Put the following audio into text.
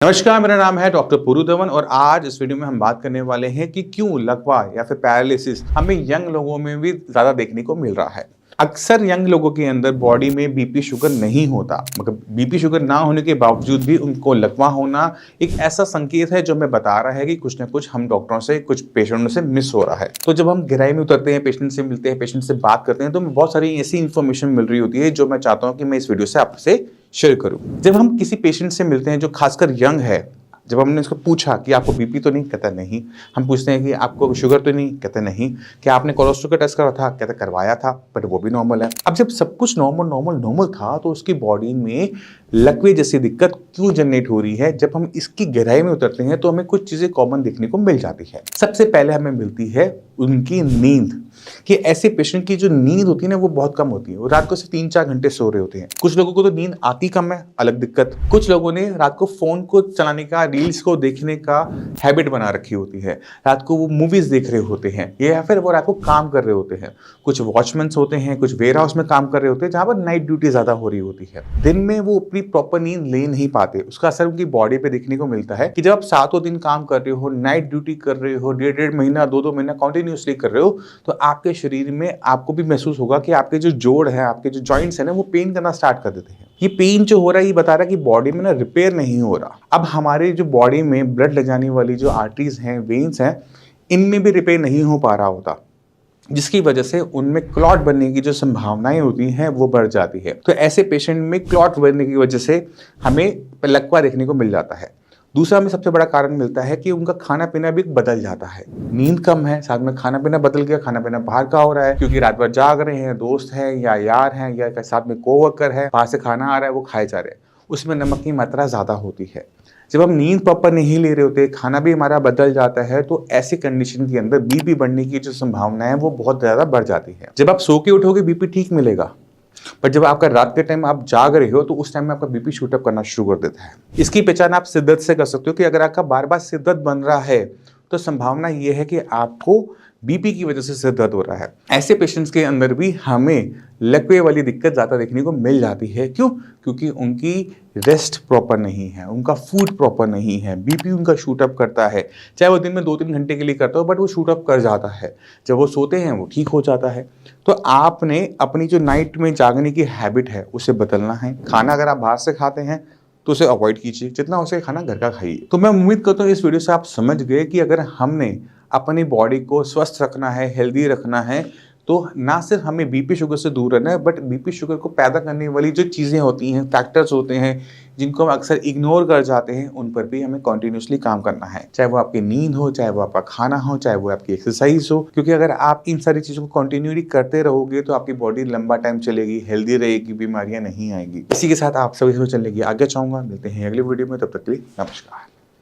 नमस्कार, मेरा नाम है डॉक्टर पुरु धवन और आज इस वीडियो में हम बात करने वाले हैं कि क्यों लकवा या फिर पैरालिसिस हमें यंग लोगों में भी ज़्यादा देखने को मिल रहा है। अक्सर यंग लोगों के अंदर बॉडी में बीपी शुगर नहीं होता, मतलब बीपी शुगर ना होने के बावजूद भी उनको लकवा होना एक ऐसा संकेत है जो हमें बता रहा है कि कुछ ना कुछ हम डॉक्टरों से, कुछ पेशेंटों से मिस हो रहा है। तो जब हम गहराई में उतरते हैं, पेशेंट से मिलते हैं, पेशेंट से बात करते हैं, तो हमें बहुत सारी ऐसी इन्फॉर्मेशन मिल रही होती है जो मैं चाहता हूँ कि मैं इस वीडियो से आपसे शेयर करूँ। जब हम किसी पेशेंट से मिलते हैं जो खासकर यंग है, जब हमने उसको पूछा कि आपको बीपी तो नहीं, कहता नहीं। हम पूछते हैं कि आपको शुगर तो नहीं, कहते नहीं। क्या आपने कोलेस्ट्रॉल का टेस्ट करा था, कहते करवाया था, बट वो भी नॉर्मल है। अब जब सब कुछ नॉर्मल था तो उसकी बॉडी में लकवे जैसी दिक्कत क्यों जनरेट हो रही है? जब हम इसकी गहराई में उतरते हैं तो हमें कुछ चीजें कॉमन देखने को मिल जाती है। सबसे पहले हमें मिलती है उनकी नींद, कि ऐसे पेशेंट की जो नींद होती है ना वो बहुत कम होती है। वो रात को सिर्फ 3-4 घंटे सो रहे होते हैं। कुछ लोगों को तो नींद आती कम है, अलग दिक्कत। कुछ लोगों ने रात को फोन को चलाने का, रील्स को देखने का हैबिट बना रखी होती है। रात को वो मूवीज देख रहे होते हैं या फिर वो रात को काम कर रहे होते हैं। कुछ वॉचमैन होते हैं, कुछ वेयर हाउस में काम कर रहे होते हैं जहां पर नाइट ड्यूटी ज्यादा हो रही होती है। दिन में वो अपनी प्रॉपर नींद ले नहीं पाते। उसका असर उनकी बॉडी पे देखने को मिलता है कि जब आप 7 दिन काम कर रहे हो, नाइट ड्यूटी कर रहे हो, 1.5 महीना 2 महीना कॉन्टिन्यूसली कर रहे हो, तो आपके शरीर में आपको भी महसूस होगा कि आपके जो जोड़ है, आपके जो जॉइंट्स है ना, वो पेन करना स्टार्ट कर देते हैं। ये पेन जो हो रहा है ये बता रहा है कि बॉडी में ना रिपेयर नहीं हो रहा। अब हमारे जो बॉडी में ब्लड ले जाने वाली जो आर्टरीज हैं, वेन्स हैं, इनमें भी रिपेयर नहीं हो पा रहा होता, जिसकी वजह से उनमें क्लॉट बनने की जो संभावनाएं होती हैं वो बढ़ जाती है। तो ऐसे पेशेंट में क्लॉट बनने की वजह से हमें लकवा देखने को मिल जाता है। दूसरा हमें सबसे बड़ा कारण मिलता है कि उनका खाना पीना भी बदल जाता है। नींद कम है, साथ में खाना पीना बदल गया। खाना पीना बाहर का हो रहा है क्योंकि रात भर जाग रहे हैं, दोस्त हैं या यार हैं या साथ में कोवर्कर है, बाहर से खाना आ रहा है, वो खाए जा रहे हैं, उसमें नमक की मात्रा ज़्यादा होती है। जब हम नींद प्रॉपर नहीं ले रहे होते, खाना भी हमारा बदल जाता है, तो ऐसी कंडीशन के अंदर बीपी बढ़ने की जो संभावना है वो बहुत ज़्यादा बढ़ जाती है। जब आप सो के उठोगे बीपी ठीक मिलेगा, पर जब आपका रात के टाइम आप जाग रहे हो तो उस टाइम में आपका बीपी शूट अप करना शुरू कर देता है। इसकी पहचान आप सिर दर्द से कर सकते हो कि अगर आपका बार बार सिर दर्द बन रहा है तो संभावना ये है कि आपको बीपी की वजह से सिर दर्द हो रहा है। ऐसे पेशेंट्स के अंदर भी हमें लकवे वाली दिक्कत ज़्यादा देखने को मिल जाती है। क्यों? क्योंकि उनकी रेस्ट प्रॉपर नहीं है, उनका फूड प्रॉपर नहीं है। बीपी उनका शूट अप करता है, चाहे वो दिन में 2-3 घंटे के लिए करता हो, बट वो शूट अप कर जाता है। जब वो सोते हैं वो ठीक हो जाता है। तो आपने अपनी जो नाइट में जागने की हैबिट है उसे बदलना है। खाना अगर आप बाहर से खाते हैं तो उसे अवॉइड कीजिए, जितना हो सके खाना घर का खाइए। तो मैं उम्मीद करता हूँ इस वीडियो से आप समझ गए कि अगर हमने अपनी बॉडी को स्वस्थ रखना है, हेल्दी रखना है, तो ना सिर्फ हमें बीपी शुगर से दूर रहना है, बट बीपी शुगर को पैदा करने वाली जो चीज़ें होती हैं, फैक्टर्स होते हैं जिनको हम अक्सर इग्नोर कर जाते हैं, उन पर भी हमें कॉन्टिन्यूसली काम करना है। चाहे वो आपकी नींद हो, चाहे वो आपका खाना हो, चाहे वो आपकी एक्सरसाइज हो, क्योंकि अगर आप इन सारी चीज़ों को कॉन्टिन्यूली करते रहोगे तो आपकी बॉडी लंबा टाइम चलेगी, हेल्दी रहेगी, बीमारियाँ नहीं आएंगी। इसी के साथ आप सभी से चलने की आगे चाहूँगा। मिलते हैं अगली वीडियो में, तब तक के लिए नमस्कार।